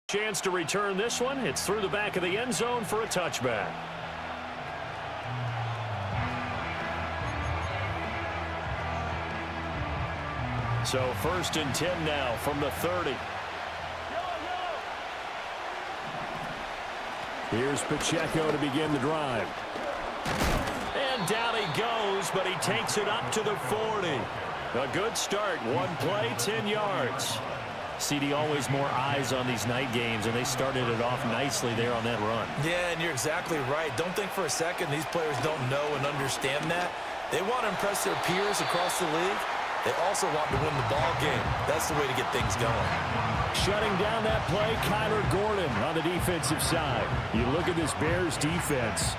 Chance to return this one. It's through the back of the end zone for a touchback. So 1st and 10 now from the 30. Here's Pacheco to begin the drive. And down he goes, but he takes it up to the 40. A good start. One play, 10 yards. CD, always more eyes on these night games, and they started it off nicely there on that run. Yeah, and you're exactly right. Don't think for a second these players don't know and understand that. They want to impress their peers across the league. They also want to win the ball game. That's the way to get things going. Shutting down that play, Kyler Gordon on the defensive side. You look at this Bears defense.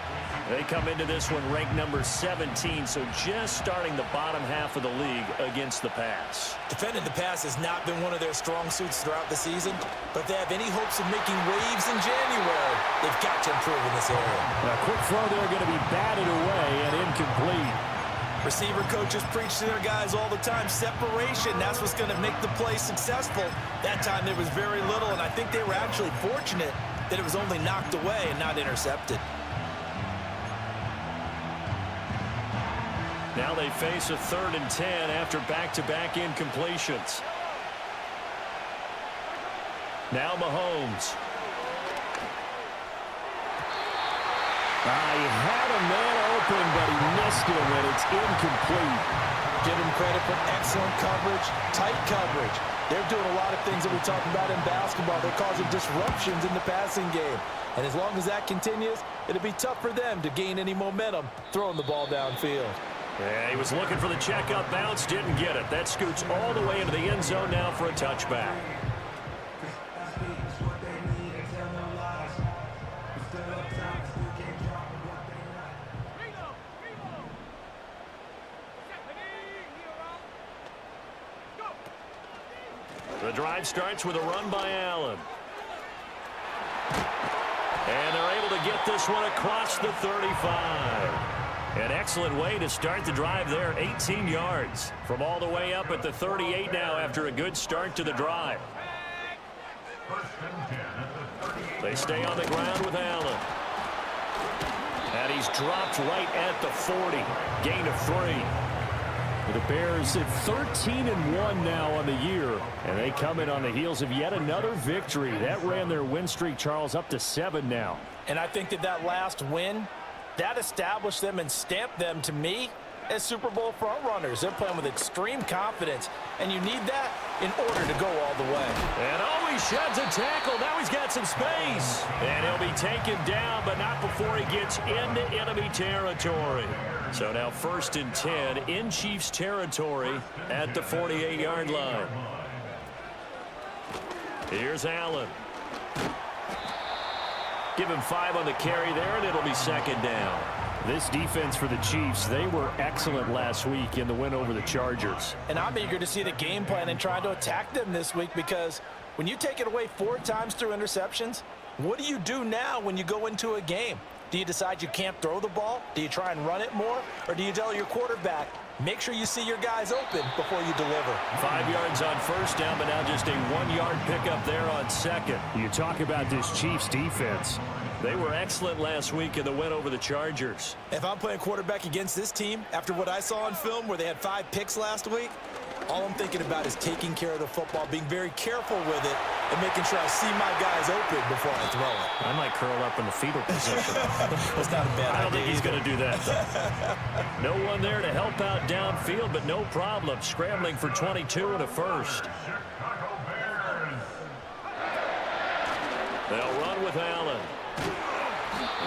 They come into this one ranked number 17, so just starting the bottom half of the league against the pass. Defending the pass has not been one of their strong suits throughout the season, but if they have any hopes of making waves in January, they've got to improve in this area. A quick throw there going to be batted away and incomplete. Receiver coaches preach to their guys all the time, separation, that's what's going to make the play successful. That time there was very little, and I think they were actually fortunate that it was only knocked away and not intercepted. Now they face a 3rd and 10 after back-to-back incompletions. Now Mahomes. He had a man open, but he missed him, and it's incomplete. Give him credit for excellent coverage, tight coverage. They're doing a lot of things that we talk about in basketball. They're causing disruptions in the passing game. And as long as that continues, it'll be tough for them to gain any momentum throwing the ball downfield. Yeah, he was looking for the check-up bounce, didn't get it. That scoots all the way into the end zone now for a touchback. The drive starts with a run by Allen. And they're able to get this one across the 35. An excellent way to start the drive there, 18 yards. From all the way up at the 38 now after a good start to the drive. They stay on the ground with Allen. And he's dropped right at the 40. Gain of 3. The Bears at 13-1 now on the year. And they come in on the heels of yet another victory. That ran their win streak, Charles, up to 7 now. And I think that last win, that established them and stamped them, to me, as Super Bowl frontrunners. They're playing with extreme confidence, and you need that in order to go all the way. And he sheds a tackle. Now he's got some space. And he'll be taken down, but not before he gets into enemy territory. So now 1st and 10 in Chiefs territory at the 48-yard line. Here's Allen. Give him 5 on the carry there, and it'll be 2nd down. This defense for the Chiefs, they were excellent last week in the win over the Chargers. And I'm eager to see the game plan and try to attack them this week, because when you take it away 4 times through interceptions, what do you do now when you go into a game? Do you decide you can't throw the ball? Do you try and run it more? Or do you tell your quarterback, make sure you see your guys open before you deliver? 5 yards on 1st down, but now just a 1-yard pickup there on 2nd. You talk about this Chiefs defense. They were excellent last week in the win over the Chargers. If I'm playing quarterback against this team, after what I saw on film where they had 5 picks last week, all I'm thinking about is taking care of the football, being very careful with it, and making sure I see my guys open before I throw it. I might curl up in the fetal position. That's not a bad idea. I don't think he's going to do that, though. No one there to help out downfield, but no problem. Scrambling for 22 and a 1st. They'll run with Allen.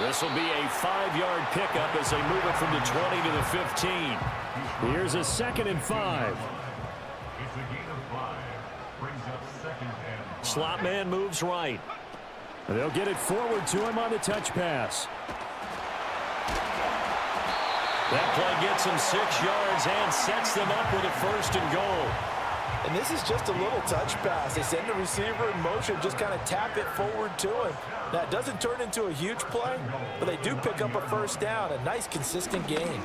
This will be a 5-yard pickup as they move it from the 20 to the 15. Here's a 2nd and 5. Slot man moves right. They'll get it forward to him on the touch pass. That play gets him 6 yards and sets them up with a 1st and goal. And this is just a little touch pass. They send the receiver in motion, just kind of tap it forward to him. Now, it doesn't turn into a huge play, but they do pick up a 1st down. A nice, consistent gain.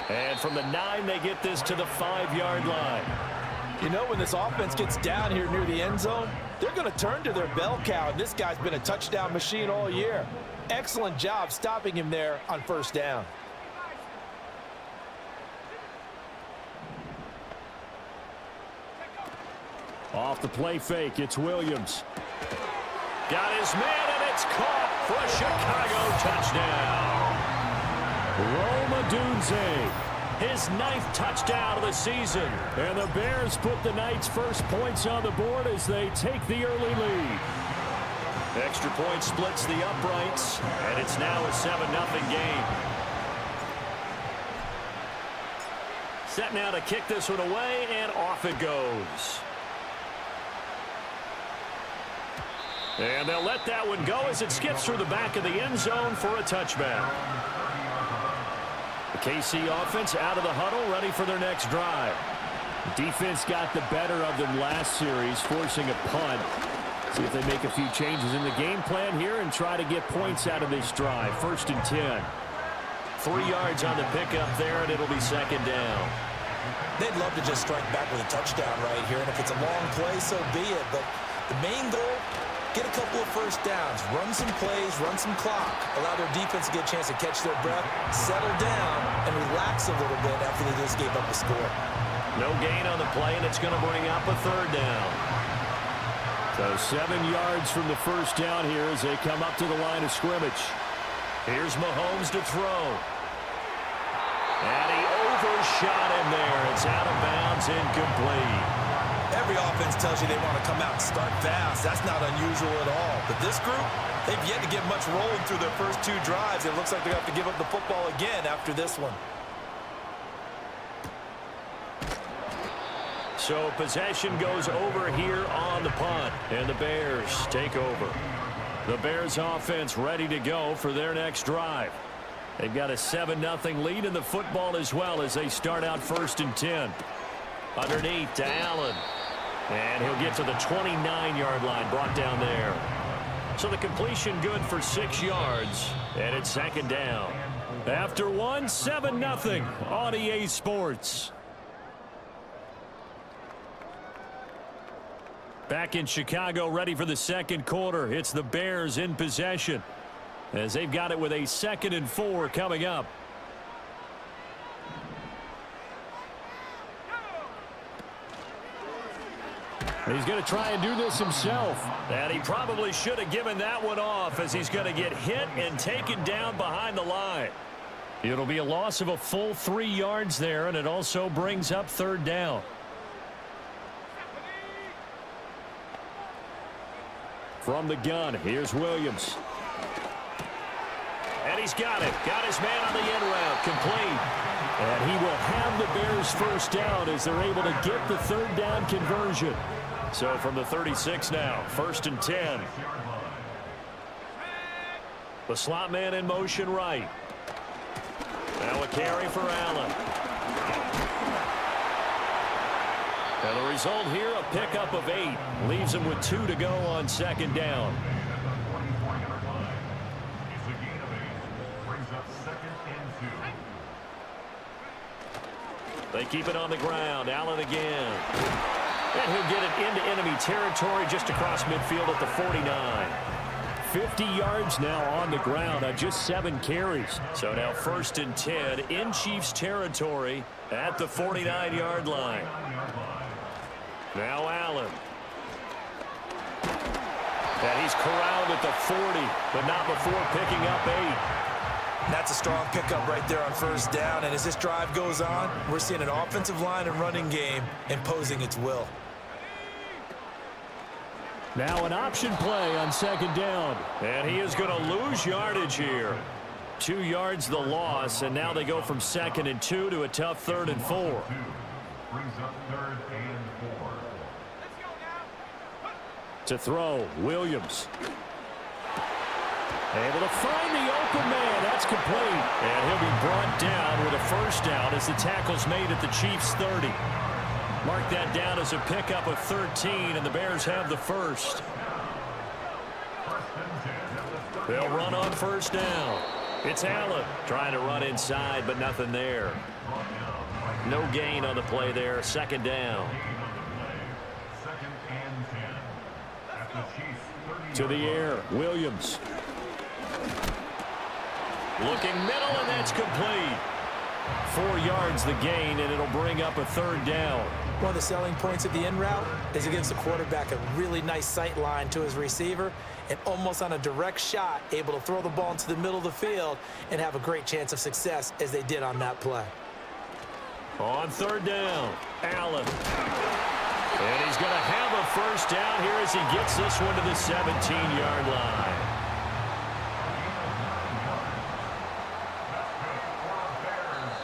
And from the 9, they get this to the 5-yard line. You know, when this offense gets down here near the end zone, they're going to turn to their bell cow, and this guy's been a touchdown machine all year. Excellent job stopping him there on first down. Off the play fake, it's Williams. Got his man, and it's caught for a Chicago touchdown. Rome Odunze, his 9th touchdown of the season. And the Bears put the Knights' first points on the board as they take the early lead. Extra point splits the uprights, and it's now a 7-0 game. Set now to kick this one away, and off it goes. And they'll let that one go as it skips through the back of the end zone for a touchback. The KC offense out of the huddle, ready for their next drive. The defense got the better of them last series, forcing a punt. See if they make a few changes in the game plan here and try to get points out of this drive. 1st and 10. 3 yards on the pickup there, and it'll be 2nd down. They'd love to just strike back with a touchdown right here, and if it's a long play, so be it. But the main goal, get a couple of first downs, run some plays, run some clock, allow their defense to get a chance to catch their breath, settle down, and relax a little bit after they just gave up a score. No gain on the play, and it's going to bring up a 3rd down. So 7 yards from the first down here as they come up to the line of scrimmage. Here's Mahomes to throw. And he overshot him there. It's out of bounds, incomplete. Every offense tells you they want to come out and start fast. That's not unusual at all. But this group, they've yet to get much rolling through their first 2 drives. It looks like they have to give up the football again after this one. So possession goes over here on the punt, and the Bears take over. The Bears offense ready to go for their next drive. They've got a 7-0 lead in the football as well as they start out 1st and 10. Underneath to Allen. And he'll get to the 29-yard line, brought down there. So the completion good for 6 yards, and it's 2nd down. After 7-0 on EA Sports. Back in Chicago, ready for the 2nd quarter. It's the Bears in possession as they've got it with a 2nd and 4 coming up. He's going to try and do this himself. And he probably should have given that one off as he's going to get hit and taken down behind the line. It'll be a loss of a full 3 yards there, and it also brings up 3rd down. From the gun, here's Williams. And he's got it. Got his man on the end route, complete. And he will have the Bears first down as they're able to get the 3rd down conversion. So from the 36 now, 1st and 10. The slot man in motion right. Now a carry for Allen. And the result here, a pickup of 8. Leaves him with 2 to go on 2nd down. They keep it on the ground. Allen again. And he'll get it into enemy territory just across midfield at the 49. 50 yards now on the ground on just 7 carries. So now 1st and 10 in Chiefs territory at the 49-yard line. Now Allen. And he's corralled at the 40, but not before picking up 8. That's a strong pickup right there on 1st down. And as this drive goes on, we're seeing an offensive line and running game imposing its will. Now an option play on 2nd down. And he is going to lose yardage here. 2 yards the loss, and now they go from 2nd and 2 to a tough 3rd and 4. To throw, Williams. Able to find the open man. That's complete. And he'll be brought down with a 1st down as the tackle's made at the Chiefs' 30. Mark that down as a pickup of 13, and the Bears have the 1st. They'll run on 1st down. It's Allen trying to run inside, but nothing there. No gain on the play there. 2nd down. To the air, Williams. Looking middle, and that's complete. 4 yards the gain, and it'll bring up a third down. One of the selling points of the in route is it gives the quarterback a really nice sight line to his receiver and almost on a direct shot able to throw the ball into the middle of the field and have a great chance of success as they did on that play. On third down, Allen. And he's going to have a first down here as he gets this one to the 17-yard line.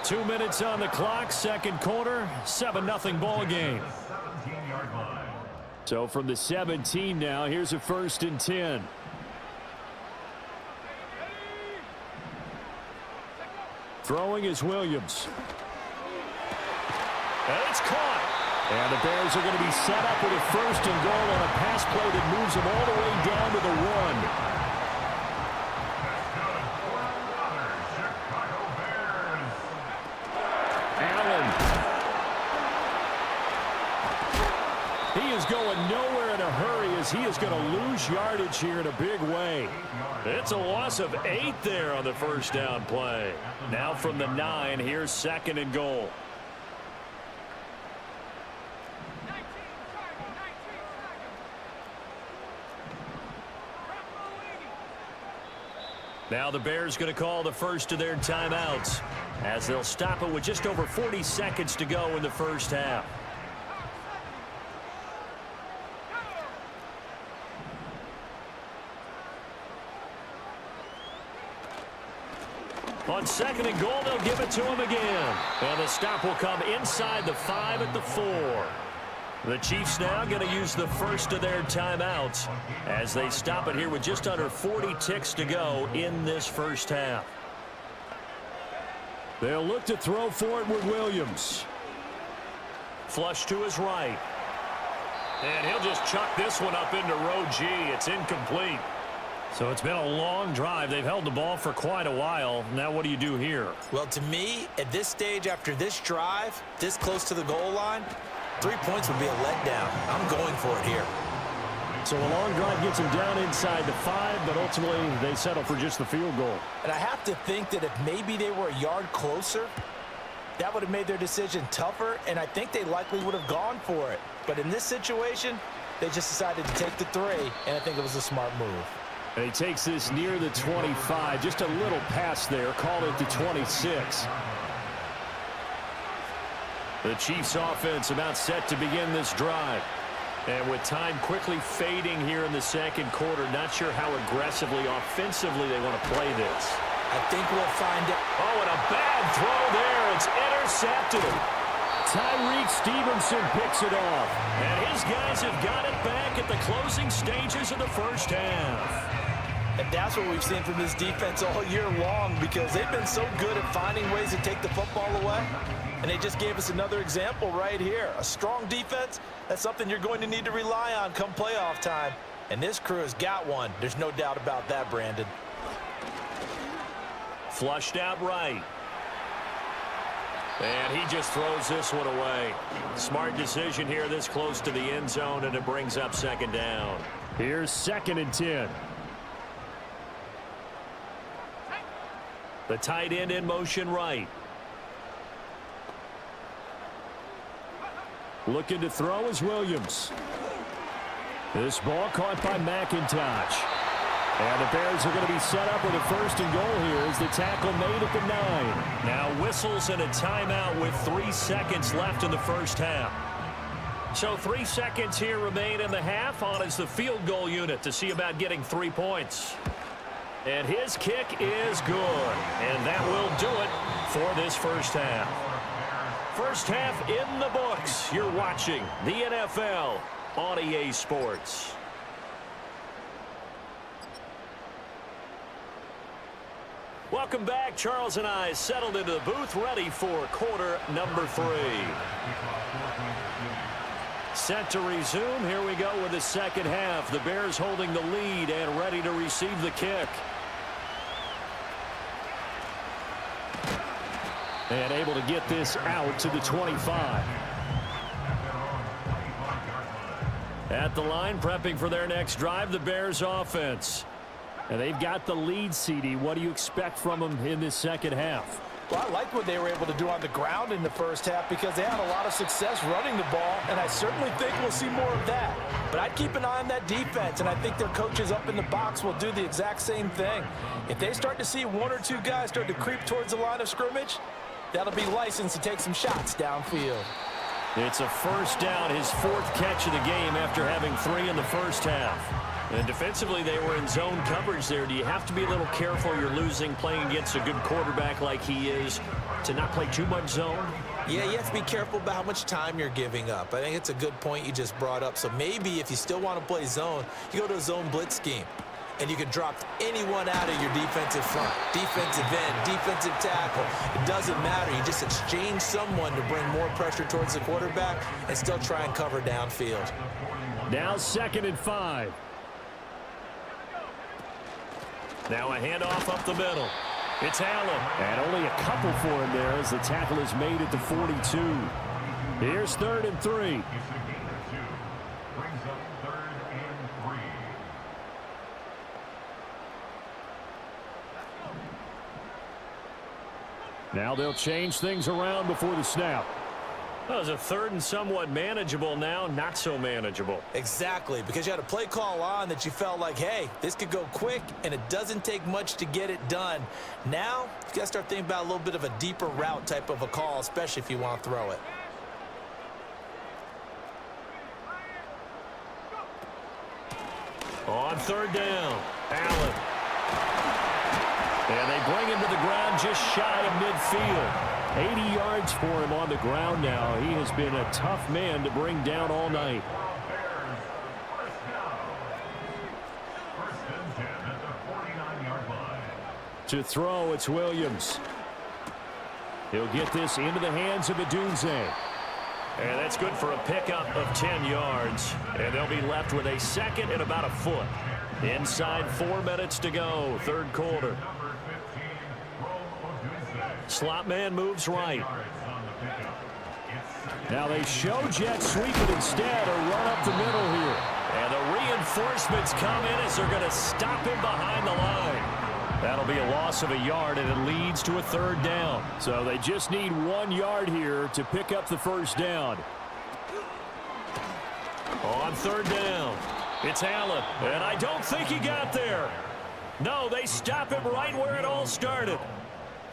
Two minutes on the clock, second quarter, 7-0 ball game. So from the 17 now, here's a 1st and 10. Throwing is Williams. And it's caught. And the Bears are going to be set up with a 1st and goal on a pass play that moves them all the way down to the 1. He is going nowhere in a hurry as he is going to lose yardage here in a big way. It's a loss of 8 there on the first down play. Now from the 9, here's 2nd and goal. Now the Bears going to call the first of their timeouts as they'll stop it with just over 40 seconds to go in the first half. On 2nd and goal, they'll give it to him again. And the stop will come inside the 5 at the 4. The Chiefs now going to use the first of their timeouts as they stop it here with just under 40 ticks to go in this first half. They'll look to throw for it with Williams. Flush to his right. And he'll just chuck this one up into row G. It's incomplete. So it's been a long drive. They've held the ball for quite a while. Now what do you do here? Well, to me, at this stage after this drive, this close to the goal line, 3 points would be a letdown. I'm going for it here. So a long drive gets them down inside the 5, but ultimately they settle for just the field goal. And I have to think that if maybe they were a yard closer, that would have made their decision tougher, and I think they likely would have gone for it. But in this situation, they just decided to take the 3, and I think it was a smart move. And he takes this near the 25. Just a little pass there. Called it the 26. The Chiefs offense about set to begin this drive. And with time quickly fading here in the second quarter, not sure how aggressively, offensively they want to play this. I think we'll find out. Oh, and a bad throw there. It's intercepted. Tyreek Stevenson picks it off. And his guys have got it back at the closing stages of the first half. And that's what we've seen from this defense all year long because they've been so good at finding ways to take the football away. And they just gave us another example right here. A strong defense, that's something you're going to need to rely on come playoff time. And this crew has got one. There's no doubt about that, Brandon. Flushed out right. And he just throws this one away. Smart decision here this close to the end zone, and it brings up 2nd down. Here's 2nd and 10. The tight end in motion right. Looking to throw is Williams. This ball caught by McIntosh. And the Bears are going to be set up with a 1st and goal here as the tackle made at the 9. Now whistles and a timeout with 3 seconds left in the first half. So 3 seconds here remain in the half. On is the field goal unit to see about getting 3 points. And his kick is good. And that will do it for this first half. First half in the books. You're watching the NFL on EA Sports. Welcome back. Charles and I settled into the booth ready for quarter number 3. Set to resume. Here we go with the second half. The Bears holding the lead and ready to receive the kick. And able to get this out to the 25. At the line, prepping for their next drive, the Bears offense. And they've got the lead, CD. What do you expect from them in this second half? Well, I like what they were able to do on the ground in the first half because they had a lot of success running the ball, and I certainly think we'll see more of that. But I'd keep an eye on that defense, and I think their coaches up in the box will do the exact same thing. If they start to see one or two guys start to creep towards the line of scrimmage, that'll be licensed to take some shots downfield. It's a first down, his fourth catch of the game after having 3 in the first half. And defensively, they were in zone coverage there. Do you have to be a little careful? You're losing playing against a good quarterback like he is to not play too much zone? Yeah, you have to be careful about how much time you're giving up. I think it's a good point you just brought up. So maybe if you still want to play zone, you go to a zone blitz scheme. And you can drop anyone out of your defensive front, defensive end, defensive tackle. It doesn't matter. You just exchange someone to bring more pressure towards the quarterback and still try and cover downfield. Now 2nd and 5. Now a handoff up the middle. It's Allen. And only a couple for him there as the tackle is made at the 42. Here's 3rd and 3. Now they'll change things around before the snap. Well, it's a 3rd and somewhat manageable now, not so manageable. Exactly, because you had a play call on that you felt like, hey, this could go quick, and it doesn't take much to get it done. Now, you got to start thinking about a little bit of a deeper route type of a call, especially if you want to throw it. On 3rd down, Allen. And they bring him to the ground just shy of midfield. 80 yards for him on the ground now. He has been a tough man to bring down all night. To throw, it's Williams. He'll get this into the hands of Adunze. And that's good for a pickup of 10 yards. And they'll be left with a 2nd and about a foot. Inside 4 minutes to go, 3rd quarter. Slot man moves right. Now they show jet sweep it instead or run up the middle here. And the reinforcements come in as they're going to stop him behind the line. That'll be a loss of a yard, and it leads to a 3rd down. So they just need 1 yard here to pick up the first down. On 3rd down, it's Allen. And I don't think he got there. No, they stop him right where it all started.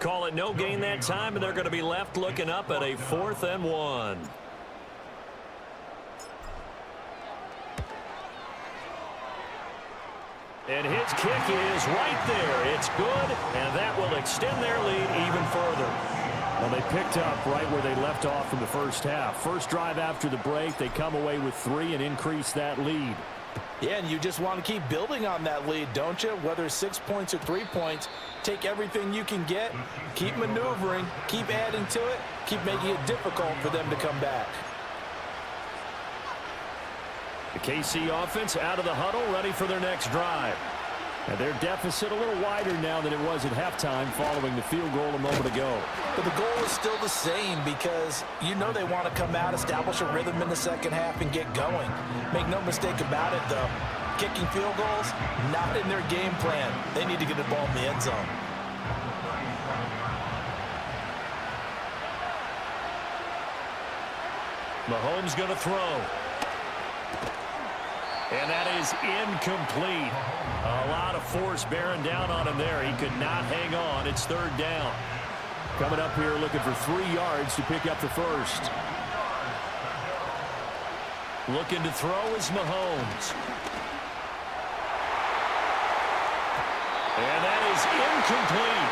Call it no gain that time, and they're going to be left looking up at a 4th and 1. And his kick is right there. It's good, and that will extend their lead even further. Well, they picked up right where they left off in the first half. First drive after the break, they come away with 3 and increase that lead. Yeah, and you just want to keep building on that lead, don't you? Whether it's 6 points or 3 points, take everything you can get, keep maneuvering, keep adding to it, keep making it difficult for them to come back. The KC offense out of the huddle, ready for their next drive. And their deficit a little wider now than it was at halftime following the field goal a moment ago. But the goal is still the same because you know they want to come out, establish a rhythm in the second half, and get going. Make no mistake about it, though. Kicking field goals, not in their game plan. They need to get the ball in the end zone. Mahomes going to throw. And that is incomplete. A lot of force bearing down on him there. He could not hang on. It's 3rd down. Coming up here looking for 3 yards to pick up the first. Looking to throw is Mahomes. And that is incomplete.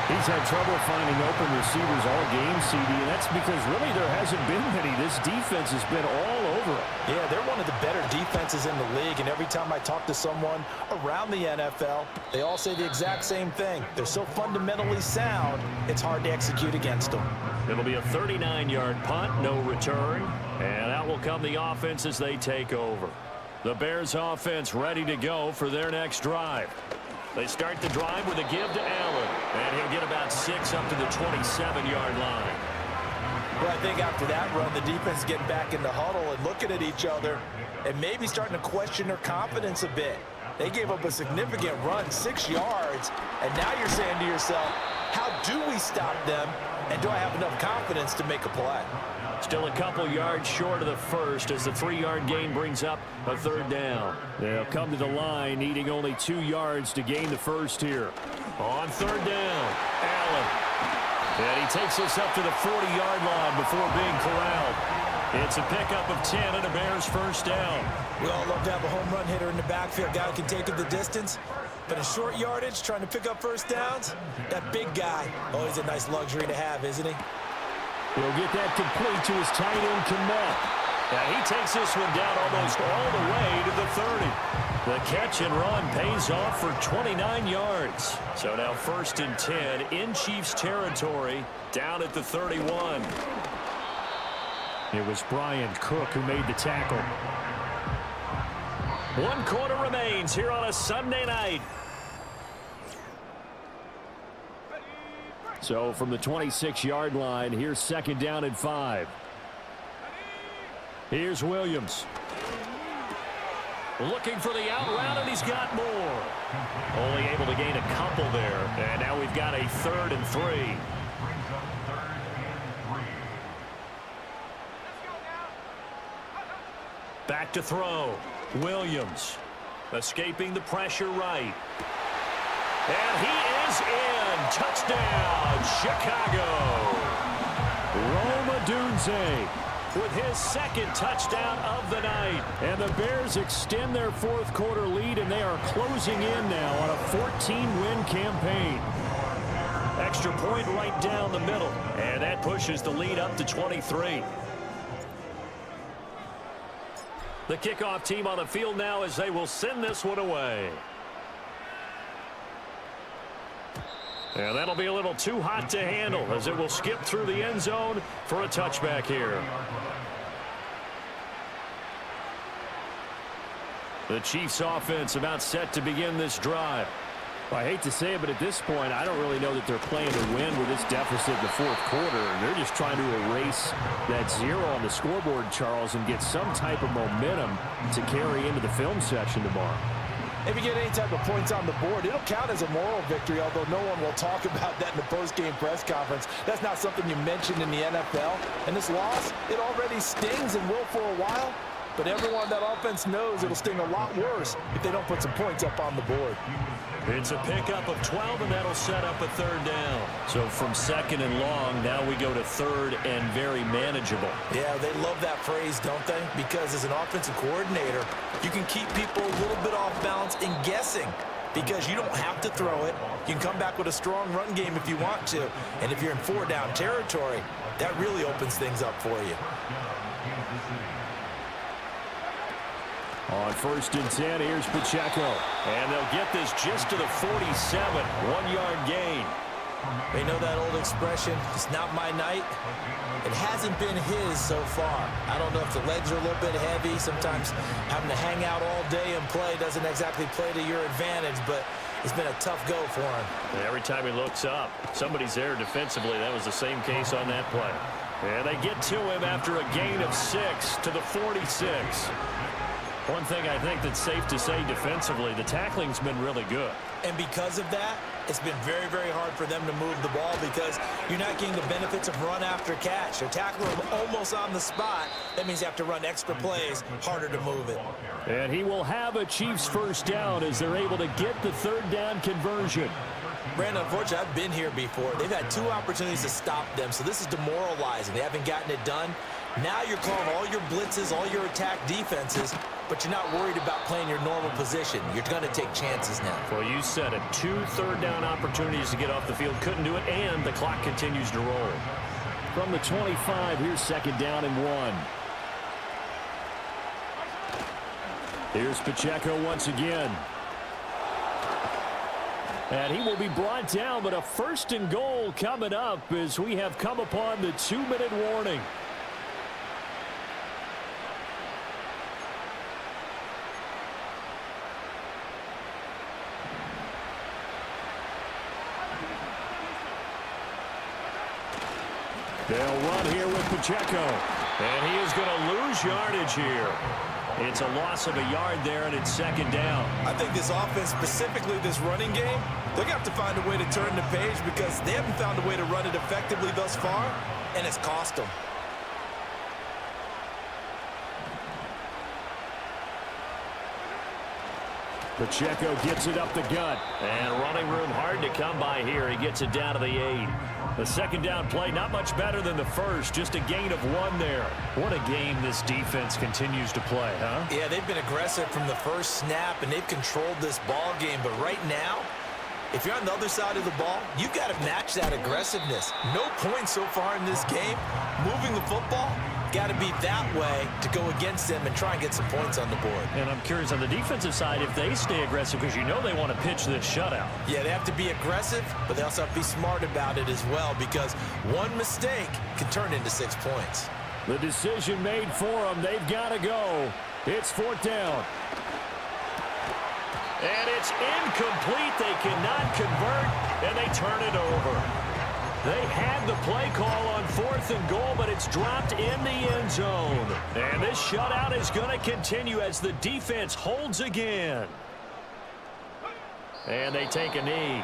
He's had trouble finding open receivers all game, CD, and that's because really there hasn't been many. This defense has been all over it. Yeah, they're one of the better defenses in the league, and every time I talk to someone around the NFL, they all say the exact same thing. They're so fundamentally sound, it's hard to execute against them. It'll be a 39-yard punt, no return, and out will come the offense as they take over. The Bears offense ready to go for their next drive. They start the drive with a give to Allen, and he'll get about 6 up to the 27-yard line. Well, I think after that run, the defense is getting back in the huddle and looking at each other and maybe starting to question their confidence a bit. They gave up a significant run, 6 yards, and now you're saying to yourself, how do we stop them, and do I have enough confidence to make a play? Still a couple yards short of the first as the 3-yard gain brings up a third down. They'll come to the line needing only 2 yards to gain the first here. On third down, Allen. And he takes us up to the 40-yard line before being corralled. It's a pickup of 10 and a Bears first down. We all love to have a home run hitter in the backfield, guy who can take it the distance. But in short yardage, trying to pick up first downs, that big guy, always a nice luxury to have, isn't he? He'll get that complete to his tight end, Kmet. Now he takes this one down almost all the way to the 30. The catch and run pays off for 29 yards. So now 1st and 10 in Chiefs territory, down at the 31. It was Brian Cook who made the tackle. 1 quarter remains here on a Sunday night. So from the 26-yard line, here's 2nd down and 5. Here's Williams. Looking for the out route, and he's got more. Only able to gain a couple there. And now we've got a 3rd and 3. Back to throw. Williams escaping the pressure right. And he is in. Touchdown, Chicago. Rome Odunze with his 2nd touchdown of the night. And the Bears extend their 4th quarter lead, and they are closing in now on a 14-win campaign. Extra point right down the middle, and that pushes the lead up to 23. The kickoff team on the field now as they will send this one away. And that'll be a little too hot to handle as it will skip through the end zone for a touchback here. The Chiefs offense about set to begin this drive. Well, I hate to say it, but at this point, I don't really know that they're playing to win with this deficit in the 4th quarter. They're just trying to erase that 0 on the scoreboard, Charles, and get some type of momentum to carry into the film session tomorrow. If you get any type of points on the board, it'll count as a moral victory, although no one will talk about that in the post-game press conference. That's not something you mentioned in the NFL. And this loss, it already stings and will for a while, but everyone on that offense knows it'll sting a lot worse if they don't put some points up on the board. It's a pickup of 12, and that'll set up a 3rd down. So from 2nd and long, now we go to 3rd and very manageable. Yeah, they love that phrase, don't they? Because as an offensive coordinator, you can keep people a little bit off balance and guessing because you don't have to throw it. You can come back with a strong run game if you want to. And if you're in 4-down territory, that really opens things up for you. On 1st and 10, here's Pacheco. And they'll get this just to the 47, 1-yard gain. They know that old expression, it's not my night. It hasn't been his so far. I don't know if the legs are a little bit heavy. Sometimes having to hang out all day and play doesn't exactly play to your advantage, but it's been a tough go for him. And every time he looks up, somebody's there defensively. That was the same case on that play. And they get to him after a gain of 6 to the 46. One thing I think that's safe to say defensively, the tackling's been really good. And because of that, it's been very, very hard for them to move the ball because you're not getting the benefits of run after catch. They're tackling them almost on the spot. That means you have to run extra plays, harder to move it. And he will have a Chiefs first down as they're able to get the 3rd down conversion. Brandon, unfortunately, I've been here before. They've had 2 opportunities to stop them, so this is demoralizing. They haven't gotten it done. Now you're calling all your blitzes, all your attack defenses, but you're not worried about playing your normal position. You're going to take chances now. Well, you said it. 2 3rd-down opportunities to get off the field. Couldn't do it, and the clock continues to roll. From the 25, here's 2nd down and 1. Here's Pacheco once again. And he will be brought down, but a 1st and goal coming up as we have come upon the 2-minute warning. They'll run here with Pacheco. And he is going to lose yardage here. It's a loss of a yard there, and it's second down. I think this offense, specifically this running game, they're going to have to find a way to turn the page because they haven't found a way to run it effectively thus far, and it's cost them. Pacheco gets it up the gut. And running room hard to come by here. He gets it down to the 8. The second down play, not much better than the first. Just a gain of 1 there. What a game this defense continues to play, huh? Yeah, they've been aggressive from the first snap, and they've controlled this ball game. But right now, if you're on the other side of the ball, you've got to match that aggressiveness. No points so far in this game. Moving the football, got to be that way to go against them and try and get some points on the board. And I'm curious on the defensive side if they stay aggressive because you know they want to pitch this shutout. Yeah, they have to be aggressive, but they also have to be smart about it as well because one mistake can turn into 6 points. The decision made for them. They've got to go. It's 4th down. And it's incomplete. They cannot convert, and they turn it over. They had the play call on 4th and goal, but it's dropped in the end zone. And this shutout is going to continue as the defense holds again. And they take a knee.